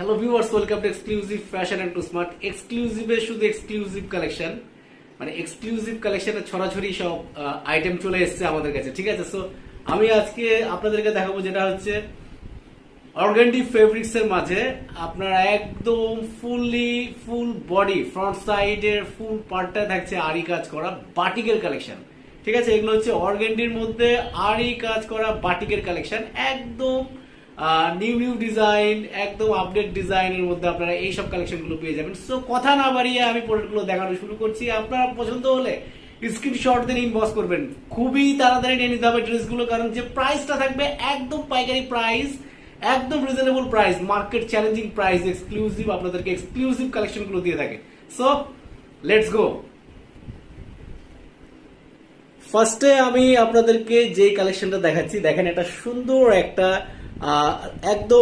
Hello viewers, welcome to exclusive fashion and too smart. এক্সক্লুসিভে শুধু exclusive collection, মানে exclusive কালেকশনের ছড়াছড়ি সব আইটেম চলে এসেছে আমাদের কাছে, ঠিক আছে। সো আমি আজকে আপনাদেরকে দেখাবো যেটা হচ্ছে অর্গানডি ফেব্রিক্স এর মাঝে আপনারা একদম ফুল বডি ফ্রন্ট সাইডের ফুল পার্টটা থাকছে আরি কাজ করা বাটিকের কালেকশন, ঠিক আছে। এগুলো হচ্ছে অর্গানডির মধ্যে আরি কাজ করা বাটিকের কালেকশন, একদম নিউ ডিজাইন, একদম আপডেট ডিজাইনের মধ্যে আপনারা এইসব কালেকশন গুলো পেয়ে যাবেন। সো কথা না বাড়িয়ে আমি প্রোডাক্টগুলো দেখানো শুরু করছি। আপনারা পছন্দ হলে স্ক্রিনশট দিয়ে ইনবক্স করবেন, খুবই তাড়াতাড়ি নিয়ে নিতে হবে ড্রেসগুলো, কারণ যে প্রাইসটা থাকবে একদম পাইকারি প্রাইস, একদম reasonable price, market challenging price, exclusive আপনাদেরকে এক্সক্লুসিভ কালেকশন গুলো দিয়ে থাকে। So let's go. ফার্স্টে আমি আপনাদেরকে যে কালেকশনটা দেখাচ্ছি, দেখেন এটা সুন্দর একটা একদম